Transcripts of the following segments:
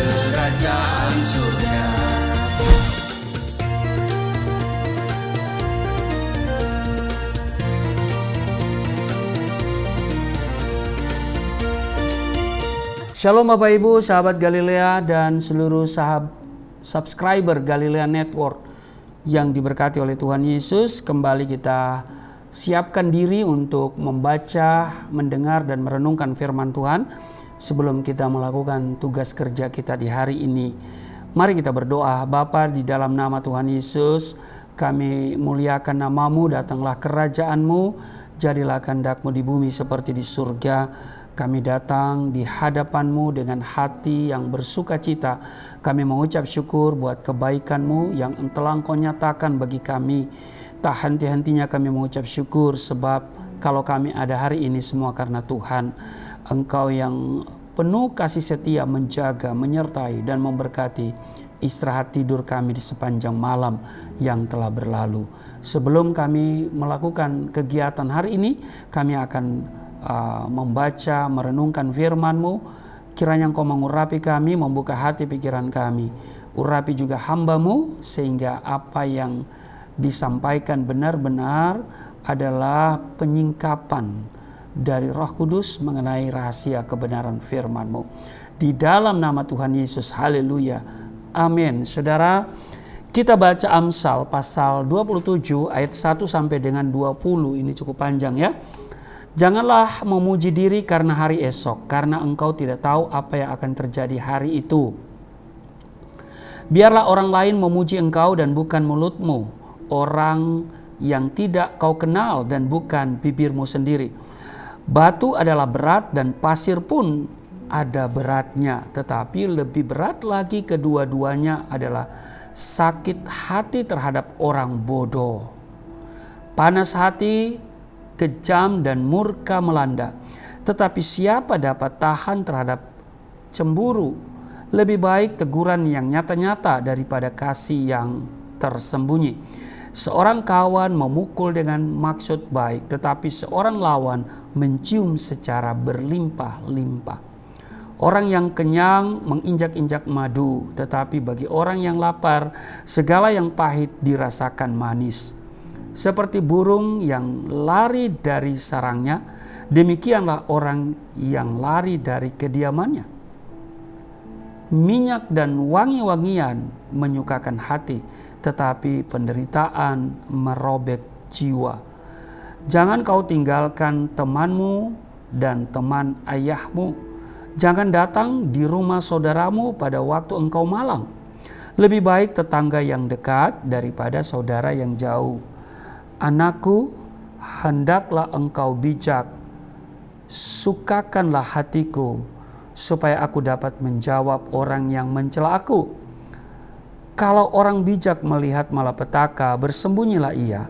kerajaan surga. Shalom Bapak Ibu, sahabat Galilea dan seluruh subscriber Galilea Network yang diberkati oleh Tuhan Yesus. Kembali kita siapkan diri untuk membaca, mendengar dan merenungkan firman Tuhan sebelum kita melakukan tugas kerja kita di hari ini. Mari kita berdoa. Bapa, di dalam nama Tuhan Yesus, kami muliakan nama-Mu, datanglah kerajaan-Mu, jadilah kehendak-Mu di bumi seperti di surga. Kami datang di hadapan-Mu dengan hati yang bersuka cita. Kami mengucap syukur buat kebaikan-Mu yang telah Engkau nyatakan bagi kami. Tak henti-hentinya kami mengucap syukur, sebab kalau kami ada hari ini semua karena Tuhan. Engkau yang penuh kasih setia menjaga, menyertai dan memberkati istirahat tidur kami di sepanjang malam yang telah berlalu. Sebelum kami melakukan kegiatan hari ini, kami akan membaca, merenungkan firman-Mu. Kiranya Engkau mengurapi kami, membuka hati pikiran kami. Urapi juga hamba-Mu, sehingga apa yang disampaikan benar-benar adalah penyingkapan dari Roh Kudus mengenai rahasia kebenaran firman-Mu. Di dalam nama Tuhan Yesus, haleluya, amin. Saudara, kita baca Amsal pasal 27 ayat 1 sampai dengan 20. Ini cukup panjang ya. Janganlah memuji diri karena hari esok, karena engkau tidak tahu apa yang akan terjadi hari itu. Biarlah orang lain memuji engkau dan bukan mulutmu, orang yang tidak kau kenal dan bukan bibirmu sendiri. Batu adalah berat dan pasir pun ada beratnya, tetapi lebih berat lagi kedua-duanya adalah sakit hati terhadap orang bodoh. Panas hati, kejam dan murka melanda. Tetapi siapa dapat tahan terhadap cemburu? Lebih baik teguran yang nyata-nyata daripada kasih yang tersembunyi. Seorang kawan memukul dengan maksud baik, tetapi seorang lawan mencium secara berlimpah-limpah. Orang yang kenyang menginjak-injak madu, tetapi bagi orang yang lapar segala yang pahit dirasakan manis. Seperti burung yang lari dari sarangnya, demikianlah orang yang lari dari kediamannya. Minyak dan wangi-wangian menyukakan hati, tetapi penderitaan merobek jiwa. Jangan kau tinggalkan temanmu dan teman ayahmu. Jangan datang di rumah saudaramu pada waktu engkau malang. Lebih baik tetangga yang dekat daripada saudara yang jauh. Anakku, hendaklah engkau bijak, sukakanlah hatiku, supaya aku dapat menjawab orang yang mencela aku. Kalau orang bijak melihat malapetaka, bersembunyilah ia.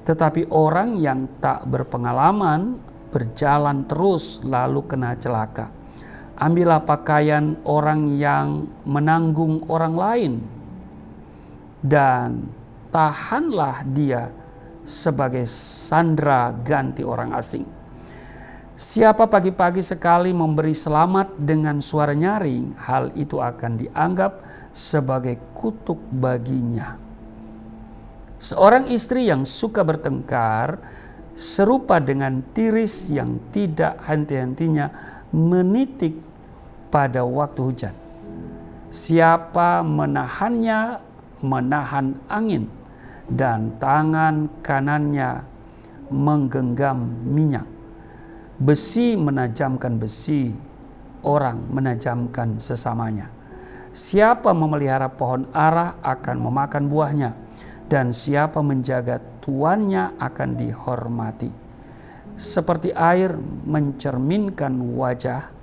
Tetapi orang yang tak berpengalaman berjalan terus lalu kena celaka. Ambillah pakaian orang yang menanggung orang lain, dan tahanlah dia sebagai sandera ganti orang asing. Siapa pagi-pagi sekali memberi selamat dengan suara nyaring, hal itu akan dianggap sebagai kutuk baginya. Seorang istri yang suka bertengkar serupa dengan tiris yang tidak henti-hentinya menitik pada waktu hujan. Siapa menahannya menahan angin, dan tangan kanannya menggenggam minyak. Besi menajamkan besi, orang menajamkan sesamanya. Siapa memelihara pohon ara akan memakan buahnya, dan siapa menjaga tuannya akan dihormati. Seperti air mencerminkan wajah,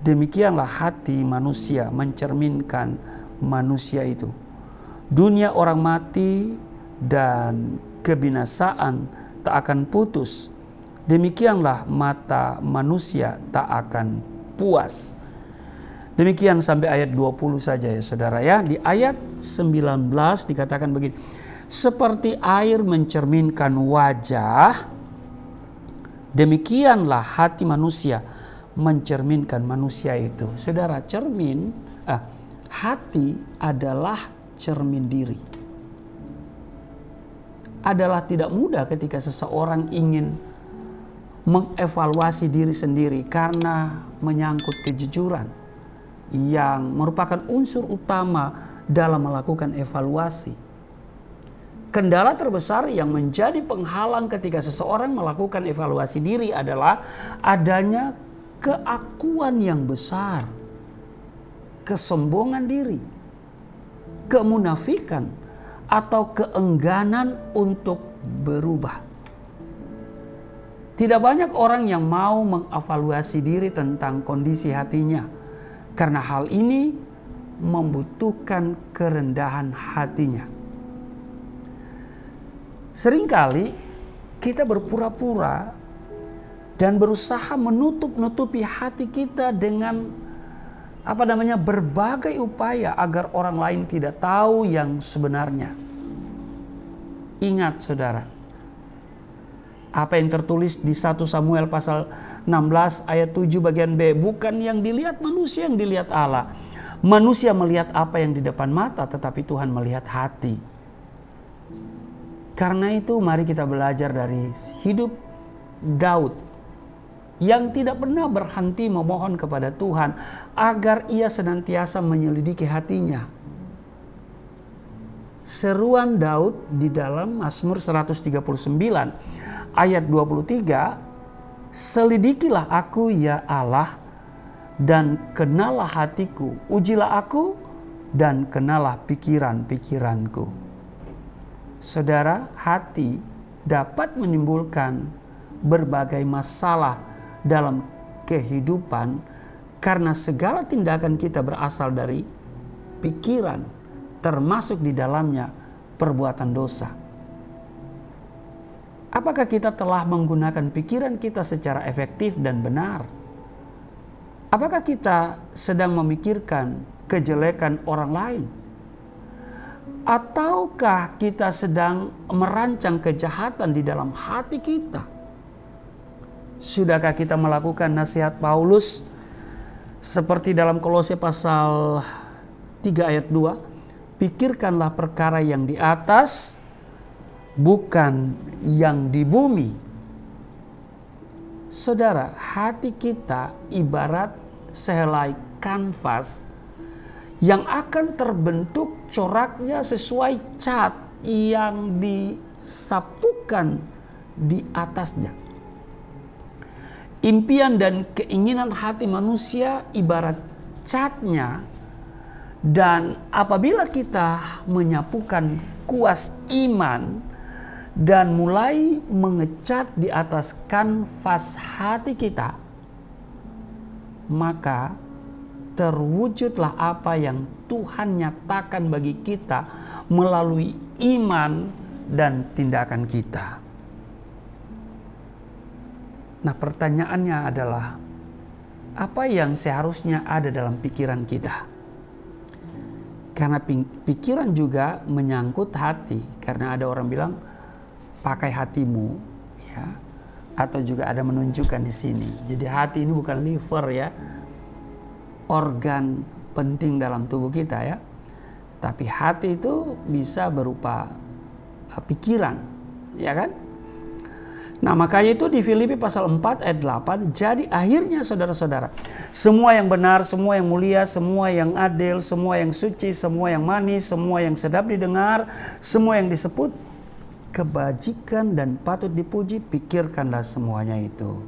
demikianlah hati manusia mencerminkan manusia itu. Dunia orang mati dan kebinasaan tak akan putus. Demikianlah mata manusia tak akan puas. Demikian sampai ayat 20 saja ya saudara ya. Di ayat 19 dikatakan begini. Seperti air mencerminkan wajah, demikianlah hati manusia mencerminkan manusia itu. Saudara, cermin hati adalah cermin diri. Adalah tidak mudah ketika seseorang ingin mengevaluasi diri sendiri karena menyangkut kejujuran yang merupakan unsur utama dalam melakukan evaluasi. Kendala terbesar yang menjadi penghalang ketika seseorang melakukan evaluasi diri adalah adanya keakuan yang besar, kesombongan diri, kemunafikan, atau keengganan untuk berubah. Tidak banyak orang yang mau mengevaluasi diri tentang kondisi hatinya, karena hal ini membutuhkan kerendahan hatinya. Seringkali kita berpura-pura dan berusaha menutup-nutupi hati kita dengan berbagai upaya agar orang lain tidak tahu yang sebenarnya. Ingat saudara, apa yang tertulis di 1 Samuel pasal 16 ayat 7 bagian B, bukan yang dilihat manusia yang dilihat Allah. Manusia melihat apa yang di depan mata, tetapi Tuhan melihat hati. Karena itu mari kita belajar dari hidup Daud yang tidak pernah berhenti memohon kepada Tuhan agar ia senantiasa menyelidiki hatinya. Seruan Daud di dalam Mazmur 139 ayat 23, "Selidikilah aku ya Allah dan kenalah hatiku, ujilah aku dan kenalah pikiran-pikiranku." Saudara, hati dapat menimbulkan berbagai masalah dalam kehidupan karena segala tindakan kita berasal dari pikiran, termasuk di dalamnya perbuatan dosa. Apakah kita telah menggunakan pikiran kita secara efektif dan benar? Apakah kita sedang memikirkan kejelekan orang lain? Ataukah kita sedang merancang kejahatan di dalam hati kita? Sudahkah kita melakukan nasihat Paulus seperti dalam Kolose pasal 3 ayat 2? Pikirkanlah perkara yang di atas, bukan yang di bumi. Saudara, hati kita ibarat sehelai kanvas yang akan terbentuk coraknya sesuai cat yang disapukan di atasnya. Impian dan keinginan hati manusia ibarat catnya, dan apabila kita menyapukan kuas iman dan mulai mengecat di atas kanvas hati kita, maka terwujudlah apa yang Tuhan nyatakan bagi kita melalui iman dan tindakan kita. Nah, pertanyaannya adalah, apa yang seharusnya ada dalam pikiran kita? Karena pikiran juga menyangkut hati. Karena ada orang bilang, pakai hatimu, ya. Atau juga ada menunjukkan di sini. Jadi hati ini bukan liver, ya, organ penting dalam tubuh kita, ya. Tapi hati itu bisa berupa pikiran, ya kan? Nah, makanya itu di Filipi pasal 4 ayat 8, jadi akhirnya saudara-saudara, semua yang benar, semua yang mulia, semua yang adil, semua yang suci, semua yang manis, semua yang sedap didengar, semua yang disebut kebajikan dan patut dipuji, pikirkanlah semuanya itu.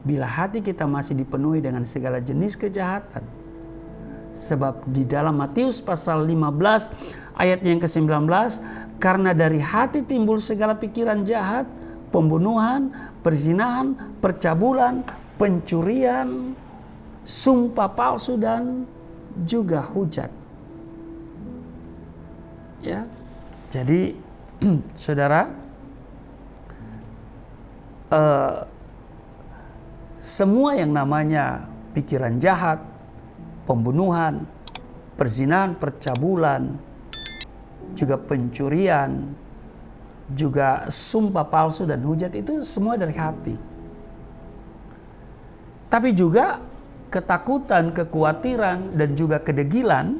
Bila hati kita masih dipenuhi dengan segala jenis kejahatan, sebab di dalam Matius pasal 15 ayat yang ke-19, karena dari hati timbul segala pikiran jahat, pembunuhan, perzinahan, percabulan, pencurian, sumpah palsu, dan juga hujat. Ya, jadi saudara, semua yang namanya pikiran jahat, pembunuhan, perzinahan, percabulan, juga pencurian, juga sumpah palsu dan hujat, itu semua dari hati. Tapi juga ketakutan, kekhawatiran, dan juga kedegilan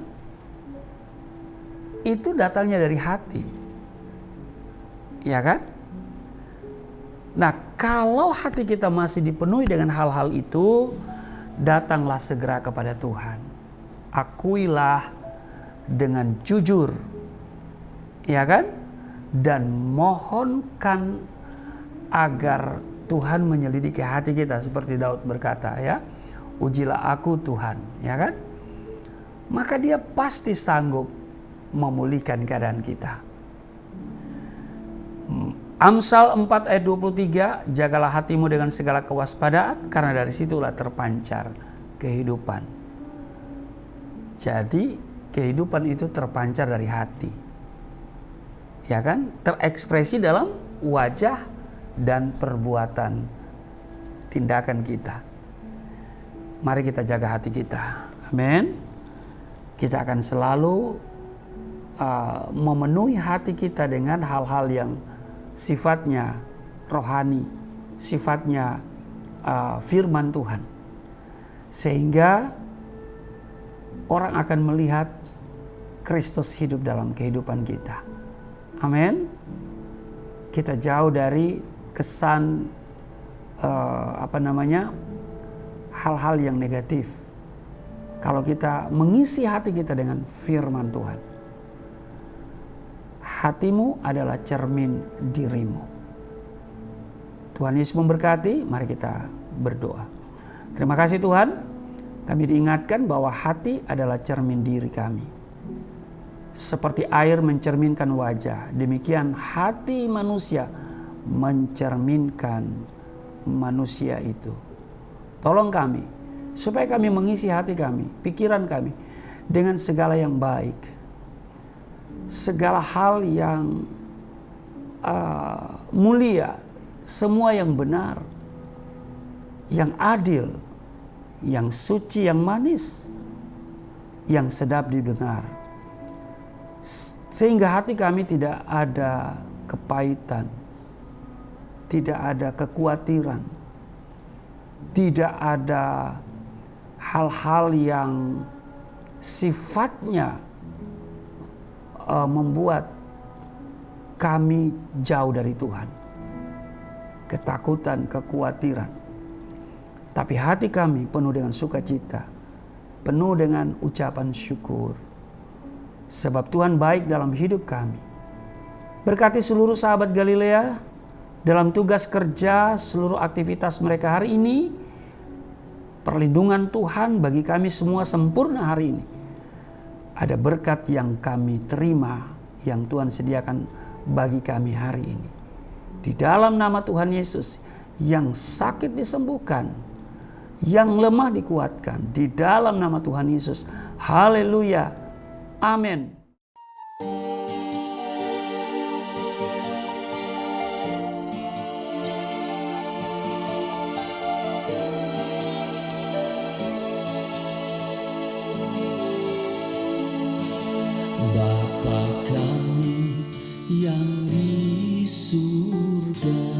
itu datangnya dari hati. Ya kan? Nah, kalau hati kita masih dipenuhi dengan hal-hal itu, datanglah segera kepada Tuhan. Akuilah dengan jujur. Ya kan? Dan mohonkan agar Tuhan menyelidiki hati kita seperti Daud berkata, ya. Ujilah aku Tuhan, ya kan? Maka Dia pasti sanggup memulihkan keadaan kita. Amsal 4 ayat 23, jagalah hatimu dengan segala kewaspadaan, karena dari situlah terpancar kehidupan. Jadi kehidupan itu terpancar dari hati. Ya kan? Terekspresi dalam wajah dan perbuatan tindakan kita. Mari kita jaga hati kita. Amin. Kita akan selalu memenuhi hati kita dengan hal-hal yang sifatnya rohani, sifatnya firman Tuhan. Sehingga orang akan melihat Kristus hidup dalam kehidupan kita. Amin. Kita jauh dari kesan hal-hal yang negatif. Kalau kita mengisi hati kita dengan firman Tuhan. Hatimu adalah cermin dirimu. Tuhan Yesus memberkati. Mari kita berdoa. Terima kasih Tuhan. Kami diingatkan bahwa hati adalah cermin diri kami. Seperti air mencerminkan wajah, demikian hati manusia mencerminkan manusia itu. Tolong kami, supaya kami mengisi hati kami, pikiran kami, dengan segala yang baik. Segala hal yang mulia, semua yang benar, yang adil, yang suci, yang manis, yang sedap didengar. Sehingga hati kami tidak ada kepahitan, tidak ada kekhawatiran, tidak ada hal-hal yang sifatnya membuat kami jauh dari Tuhan. Ketakutan, kekhawatiran. Tapi hati kami penuh dengan sukacita, penuh dengan ucapan syukur. Sebab Tuhan baik dalam hidup kami. Berkati seluruh sahabat Galilea dalam tugas kerja, seluruh aktivitas mereka hari ini. Perlindungan Tuhan bagi kami semua sempurna hari ini. Ada berkat yang kami terima, yang Tuhan sediakan bagi kami hari ini. Di dalam nama Tuhan Yesus, yang sakit disembuhkan, yang lemah dikuatkan. Di dalam nama Tuhan Yesus. Haleluya. Amin. Bapa kami yang di surga,